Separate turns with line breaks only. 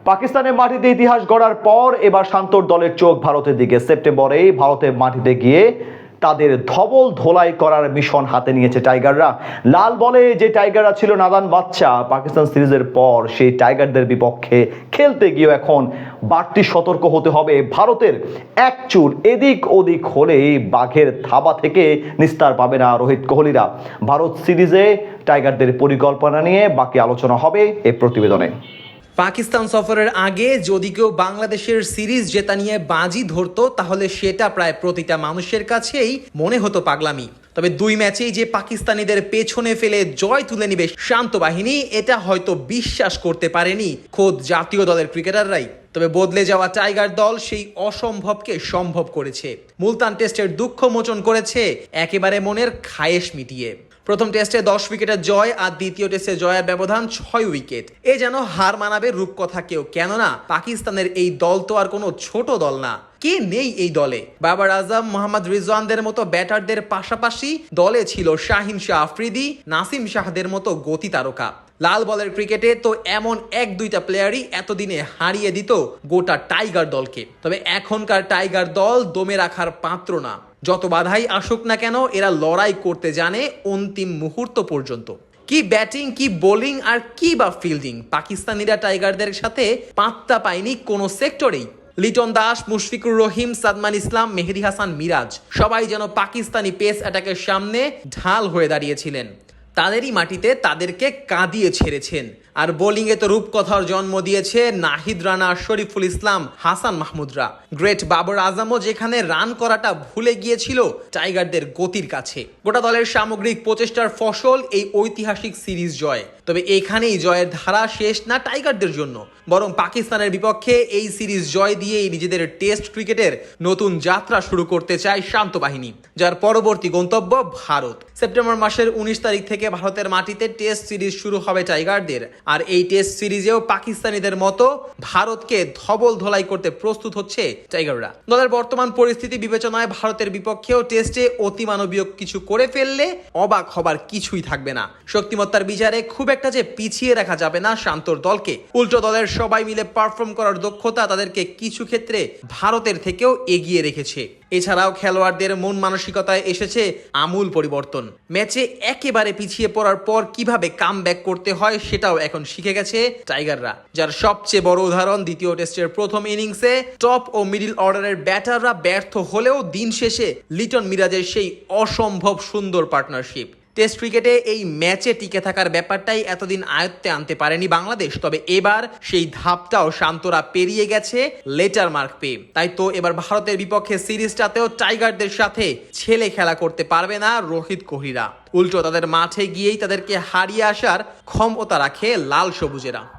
পাকিস্তানের মাটিতে ইতিহাস গড়ার পর এবার শান্তর দলের চোখ ভারতের দিকে। সেপ্টেম্বরে ভারতের মাটিতে গিয়ে তাদের ধবল ধোলাই করার মিশন হাতে নিয়েছে টাইগাররা। লাল বলে যে টাইগাররা ছিল নাদান বাচ্চা, পাকিস্তান সিরিজের পর সেই টাইগারদের বিপক্ষে খেলতে গিয়ে এখন বাড়তি সতর্ক হতে হবে ভারতের। এক চুল এদিক ওদিক হলেই বাঘের থাবা থেকে নিস্তার পাবে না রোহিত কোহলিরা। ভারত সিরিজে টাইগারদের পরিকল্পনা নিয়ে বাকি আলোচনা হবে এই প্রতিবেদনে।
পাকিস্তান সফরের আগে যদি কেউ বাংলাদেশের সিরিজ জেতা নিয়ে বাজি ধরতো তাহলে সেটা প্রায় প্রতিটা মানুষের কাছেই মনে হতো পাগলামি। তবে দুই ম্যাচেই যে পাকিস্তানিদের পেছনে ফেলে জয় তুলে নিবে শান্ত বাহিনী, এটা হয়তো বিশ্বাস করতে পারেনি খোদ জাতীয় দলের ক্রিকেটাররাই। তবে বদলে যাওয়া টাইগার দল সেই অসম্ভবকে সম্ভব করেছে। মুলতান টেস্টের দুঃখ মোচন করেছে একেবারে মনের খায়েশ মিটিয়ে। প্রথম টেস্টে 10 উইকেটের জয় আর দ্বিতীয় টেস্টে জয়ের ব্যবধান 6 উইকেট। এ যেন হার মানাবে রূপকথা কেউ, কেননা পাকিস্তানের এই দল তো আর কোনো ছোট দল না। কে নেই এই দলে? বাবার আজম, মোহাম্মদ রিজওয়ানদের মতো ব্যাটারদের পাশাপাশি দলে ছিল শাহিন শাহ আফ্রিদি, নাসিম শাহদের মতো গতি তারকা। লাল বলের ক্রিকেটে তো এমন এক দুইটা প্লেয়ারই এতদিনে হারিয়ে দিত গোটা টাইগার দলকে। তবে এখনকার টাইগার দল দমে রাখার পাত্র না। যত বাধাই আসুক না কেন, এরা লড়াই করতে জানে অন্তিম মুহূর্ত পর্যন্ত। কি ব্যাটিং, কি বোলিং আর কি বা ফিল্ডিং, পাকিস্তানিরা টাইগারদের সাথে পাত্তা পায়নি কোনো সেক্টরেই। লিটন দাস, মুশফিকুর রহিম, সাদমান ইসলাম, মেহেদী হাসান মিরাজ সবাই যেন পাকিস্তানি পেস অ্যাটাকের সামনে ঢাল হয়ে দাঁড়িয়েছিলেন। তাদেরই মাটিতে তাদেরকে কাঁদিয়ে ছেড়েছেন। আর বোলিংয়ে তো রূপকথার জন্ম দিয়েছে নাহিদ রানা, শরীফুল ইসলাম, হাসান মাহমুদরা। গ্রেট বাবর আজমও যেখানে রান করাটা ভুলে গিয়েছিল টাইগারদের গতির কাছে। গোটা দলের সামগ্রিক প্রচেষ্টার ফসল এই ঐতিহাসিক সিরিজ জয়। তবে এখানেই জয়ের ধারা শেষ না টাইগারদের জন্য, বরং পাকিস্তানের বিপক্ষে এই সিরিজ জয় দিয়েই নিজেদের টেস্ট ক্রিকেটের নতুন যাত্রা শুরু করতে চায় শান্ত বাহিনী, যার পরবর্তী গন্তব্য ভারত। সেপ্টেম্বর মাসের 19 তারিখ থেকে ভারতের মাটিতে টেস্ট সিরিজ শুরু হবে টাইগারদের। আর এই টেস্ট সিরিজেও পাকিস্তানিদের মতো ভারতকে ধবল ধোলাই করতে প্রস্তুত হচ্ছে টাইগাররা। দলের বর্তমান পরিস্থিতি বিবেচনায় ভারতের বিপক্ষেও টেস্টে অতিমানবীয় কিছু করে ফেললে অবাক হবার কিছুই থাকবে না। শক্তিমত্তার বিচারে খুব একটা যে পিছিয়ে রাখা যাবে না শান্তর দলকে। উল্টো দলের সবাই মিলে পারফর্ম করার দক্ষতা তাদেরকে কিছু ক্ষেত্রে ভারতের থেকেও এগিয়ে রেখেছে। এছাড়াও খেলোয়াড়দের মন মানসিকতায় এসেছে আমূল পরিবর্তন। ম্যাচে একেবারে পিছিয়ে পড়ার পর কিভাবে কামব্যাক করতে হয় সেটাও এখন শিখে গেছে টাইগাররা, যার সবচেয়ে বড় উদাহরণ দ্বিতীয় টেস্টের প্রথম ইনিংসে টপ ও মিডল অর্ডারের ব্যাটাররা ব্যর্থ হলেও দিন শেষে লিটন মিরাজের সেই অসম্ভব সুন্দর পার্টনারশিপ। টেস্ট ক্রিকেটে এই ম্যাচে টিকে থাকার ব্যাপারটাই এতদিন আয়ত্তে আনতে পারেনি বাংলাদেশ। তবে এবার সেই ধাপটাও শান্তরা পেরিয়ে গেছে লেটার মার্ক পেয়ে। তাই তো এবার ভারতের বিপক্ষে সিরিজটাতেও টাইগারদের সাথে ছেলে খেলা করতে পারবে না রোহিত কোহলিরা। উল্টো তাদের মাঠে গিয়েই তাদেরকে হারিয়ে আসার ক্ষমতা রাখে লাল সবুজেরা।